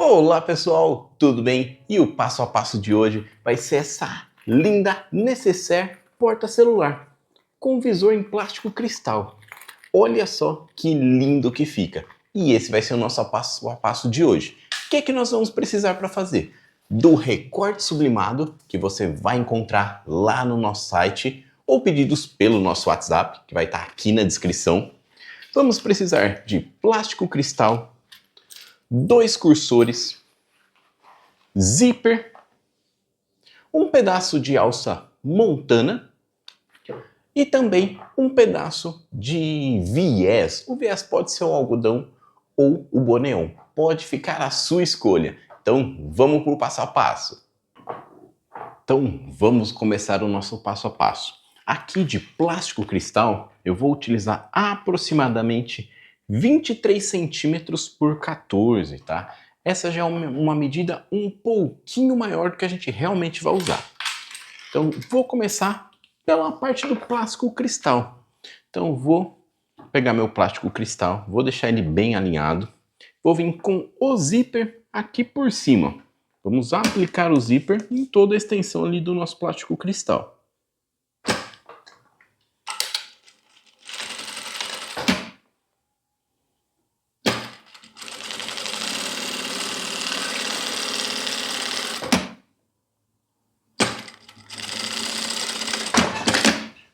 Olá pessoal, tudo bem? E o passo a passo de hoje vai ser essa linda necessaire porta-celular com visor em plástico cristal. Olha só que lindo que fica. E esse vai ser o nosso passo a passo de hoje. O que é que nós vamos precisar para fazer? Do recorte sublimado, que você vai encontrar lá no nosso site, ou pedidos pelo nosso WhatsApp, que vai estar aqui na descrição. Vamos precisar de plástico cristal, 2 cursores, zíper, um pedaço de alça montana e também um pedaço de viés. O viés pode ser o algodão ou o boneon. Pode ficar à sua escolha. Então vamos para o passo a passo. Então vamos começar o nosso passo a passo. Aqui de plástico cristal eu vou utilizar aproximadamente 23 centímetros por 14, tá? Essa já é uma medida um pouquinho maior do que a gente realmente vai usar. Então vou começar pela parte do plástico cristal. Então vou pegar meu plástico cristal, vou deixar ele bem alinhado. Vou vir com o zíper aqui por cima. Vamos aplicar o zíper em toda a extensão ali do nosso plástico cristal.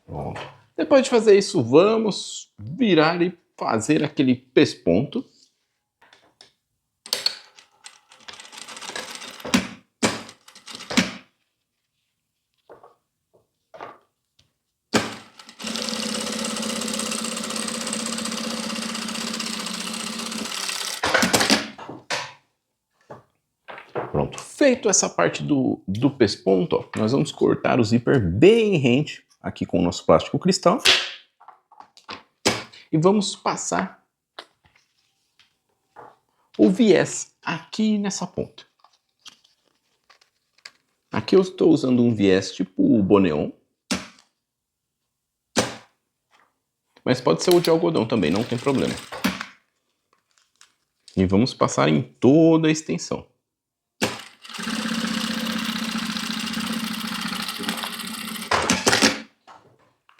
Bom, depois de fazer isso, vamos virar e fazer aquele pesponto. Pronto, feito essa parte do pesponto, ó, nós vamos cortar o zíper bem rente aqui com o nosso plástico cristal e vamos passar o viés aqui nessa ponta. Aqui eu estou usando um viés tipo o boneon, mas pode ser o de algodão também, não tem problema. E vamos passar em toda a extensão.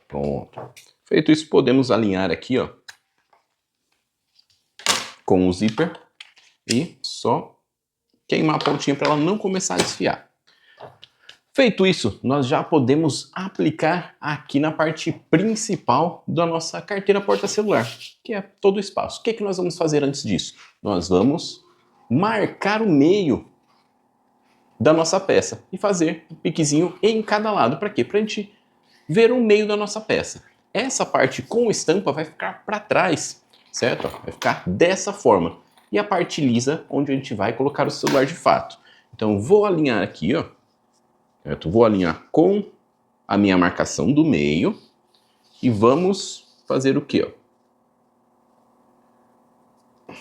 Pronto. Feito isso, podemos alinhar aqui, ó, com o zíper e só queimar a pontinha para ela não começar a desfiar. Feito isso, nós já podemos aplicar aqui na parte principal da nossa carteira porta-celular, que é todo o espaço. O que é que nós vamos fazer antes disso? Nós vamos marcar o meio da nossa peça e fazer um piquezinho em cada lado. Para quê? Para a gente ver o meio da nossa peça. Essa parte com estampa vai ficar para trás, certo? Vai ficar dessa forma. E a parte lisa, onde a gente vai colocar o celular de fato. Então vou alinhar aqui, ó. Certo? Vou alinhar com a minha marcação do meio e vamos fazer o quê? Ó?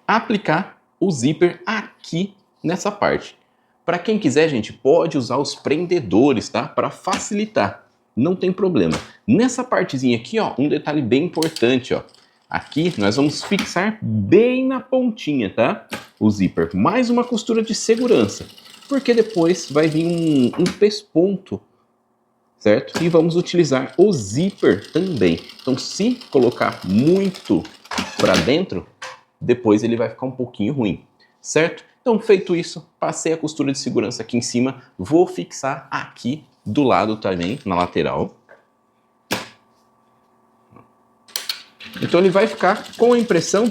Aplicar o zíper aqui nessa parte. Para quem quiser, gente, pode usar os prendedores, tá? Para facilitar. Não tem problema. Nessa partezinha aqui, ó, um detalhe bem importante, ó. Aqui nós vamos fixar bem na pontinha, tá? O zíper. Mais uma costura de segurança. Porque depois vai vir um pesponto, certo? E vamos utilizar o zíper também. Então, se colocar muito para dentro, depois ele vai ficar um pouquinho ruim, certo? Então, feito isso, passei a costura de segurança aqui em cima, vou fixar aqui do lado também, na lateral. Então ele vai ficar com a impressão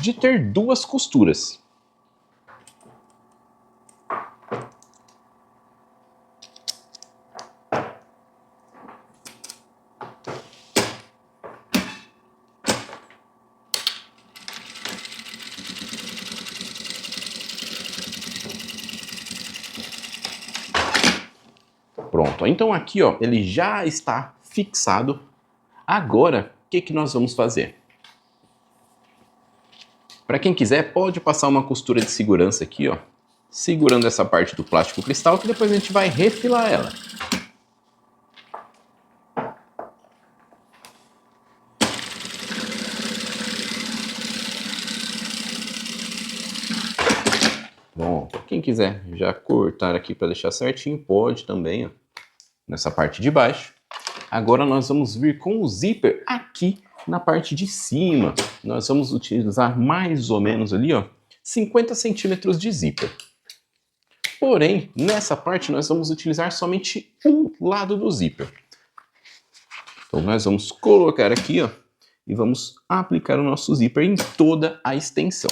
de ter 2 costuras. Pronto, então aqui, ó, ele já está fixado. Agora, o que nós vamos fazer? Para quem quiser, pode passar uma costura de segurança aqui, ó, segurando essa parte do plástico cristal, que depois a gente vai refilar ela. Pronto. Quem quiser já cortar aqui para deixar certinho, pode também, ó, nessa parte de baixo. Agora nós vamos vir com o zíper aqui na parte de cima. Nós vamos utilizar mais ou menos ali, ó, 50 centímetros de zíper. Porém, nessa parte nós vamos utilizar somente um lado do zíper. Então nós vamos colocar aqui, ó, e vamos aplicar o nosso zíper em toda a extensão.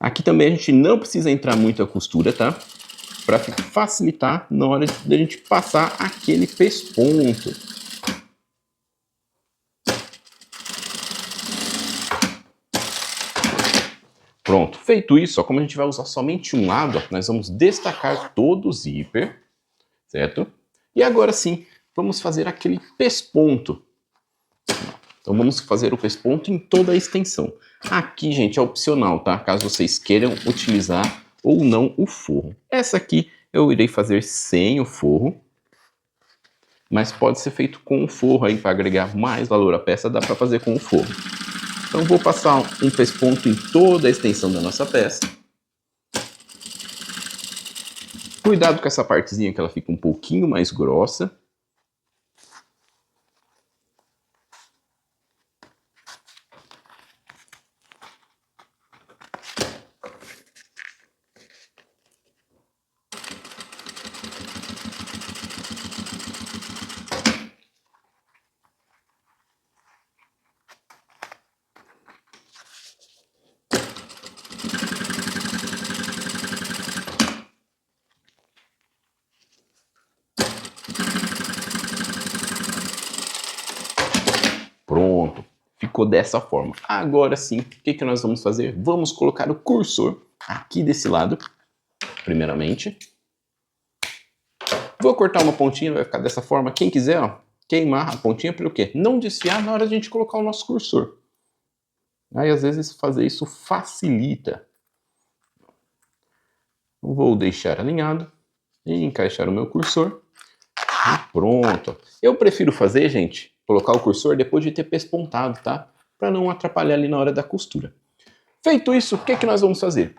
Aqui também a gente não precisa entrar muito a costura, tá? Para facilitar na hora de a gente passar aquele pesponto. Pronto, feito isso, ó, como a gente vai usar somente um lado, ó, nós vamos destacar todo o zíper, certo? E agora sim, vamos fazer aquele pesponto. Então vamos fazer o pesponto em toda a extensão. Aqui, gente, é opcional, tá? Caso vocês queiram utilizar ou não o forro. Essa aqui eu irei fazer sem o forro, mas pode ser feito com o forro aí para agregar mais valor à peça, dá para fazer com o forro. Então vou passar um pesponto em toda a extensão da nossa peça. Cuidado com essa partezinha que ela fica um pouquinho mais grossa. Pronto, ficou dessa forma. Agora sim, o que nós vamos fazer? Vamos colocar o cursor aqui desse lado, primeiramente. Vou cortar uma pontinha, vai ficar dessa forma. Quem quiser, ó, queimar a pontinha para o quê? Não desfiar na hora de a gente colocar o nosso cursor. Aí às vezes fazer isso facilita. Vou deixar alinhado e encaixar o meu cursor. E pronto. Eu prefiro fazer, gente, colocar o cursor depois de ter pespontado, tá? Para não atrapalhar ali na hora da costura. Feito isso, o que nós vamos fazer?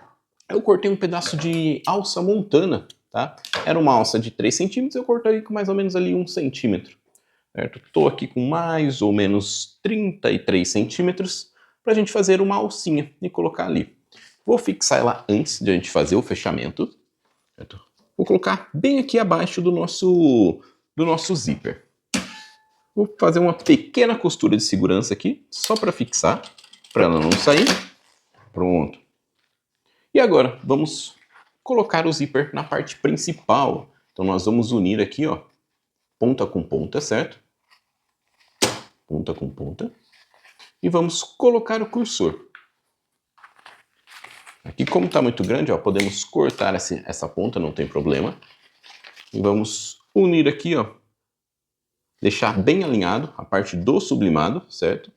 Eu cortei um pedaço de alça montana, tá? Era uma alça de 3 centímetros, eu cortei com mais ou menos ali 1 centímetro. Certo? Estou aqui com mais ou menos 33 centímetros para a gente fazer uma alcinha e colocar ali. Vou fixar ela antes de a gente fazer o fechamento. Certo? Vou colocar bem aqui abaixo do nosso zíper. Vou fazer uma pequena costura de segurança aqui, só para fixar, para ela não sair. Pronto. E agora, vamos colocar o zíper na parte principal. Então nós vamos unir aqui, ó, ponta com ponta, certo? Ponta com ponta. E vamos colocar o cursor. Aqui, como está muito grande, ó, podemos cortar essa ponta, não tem problema. E vamos unir aqui, ó, deixar bem alinhado a parte do sublimado, certo?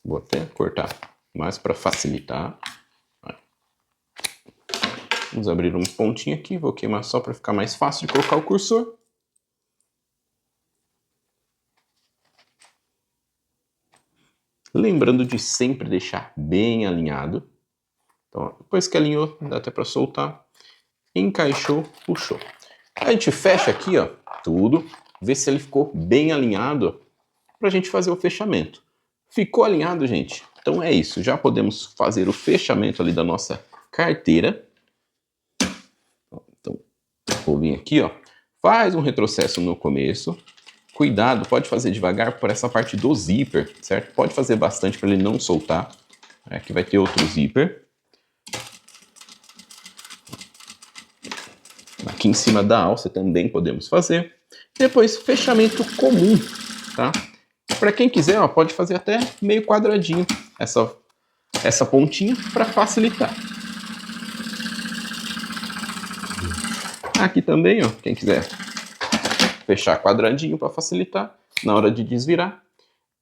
Vou até cortar mais para facilitar. Vamos abrir um pontinho aqui, vou queimar só para ficar mais fácil de colocar o cursor. Lembrando de sempre deixar bem alinhado. Então, ó, depois que alinhou, dá até para soltar. Encaixou, puxou. A gente fecha aqui, ó, tudo, vê se ele ficou bem alinhado para a gente fazer o fechamento. Ficou alinhado, gente? Então é isso, já podemos fazer o fechamento ali da nossa carteira. Então, vou vir aqui, ó, faz um retrocesso no começo. Cuidado, pode fazer devagar por essa parte do zíper, certo? Pode fazer bastante para ele não soltar. Aqui vai ter outro zíper. Aqui em cima da alça também podemos fazer. Depois, fechamento comum, tá? Para quem quiser, ó, pode fazer até meio quadradinho essa pontinha para facilitar. Aqui também, ó, quem quiser fechar quadradinho para facilitar na hora de desvirar.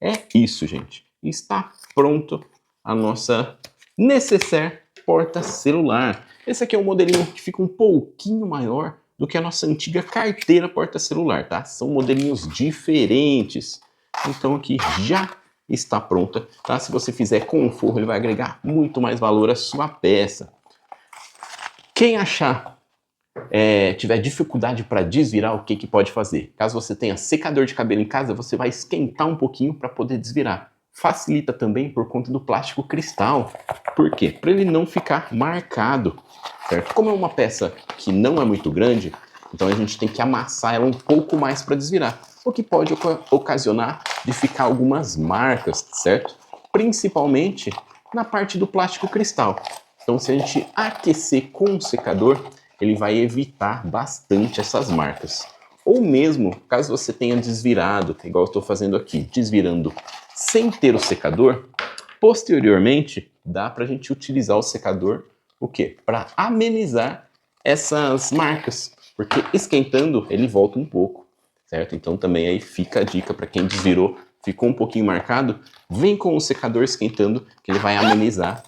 É isso, gente. Está pronto a nossa necessaire porta celular. Esse aqui é um modelinho que fica um pouquinho maior, do que a nossa antiga carteira porta-celular, tá? São modelinhos diferentes. Então aqui já está pronta, tá? Se você fizer com o forro, ele vai agregar muito mais valor à sua peça. Quem achar, tiver dificuldade para desvirar, o que pode fazer? Caso você tenha secador de cabelo em casa, você vai esquentar um pouquinho para poder desvirar. Facilita também por conta do plástico cristal. Por quê? Para ele não ficar marcado, certo? Como é uma peça que não é muito grande, então a gente tem que amassar ela um pouco mais para desvirar, o que pode ocasionar de ficar algumas marcas, certo? Principalmente na parte do plástico cristal. Então, se a gente aquecer com o secador, ele vai evitar bastante essas marcas. Ou mesmo, caso você tenha desvirado, igual eu estou fazendo aqui, desvirando sem ter o secador, posteriormente dá para a gente utilizar o secador, o quê? Para amenizar essas marcas, porque esquentando ele volta um pouco, certo? Então também aí fica a dica para quem desvirou, ficou um pouquinho marcado, vem com o secador esquentando que ele vai amenizar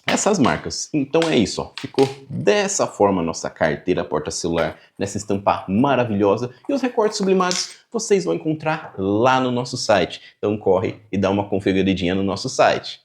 essas marcas. Então é isso, ó. Ficou dessa forma a nossa carteira porta-celular, nessa estampa maravilhosa. E os recortes sublimados vocês vão encontrar lá no nosso site. Então corre e dá uma conferidinha no nosso site.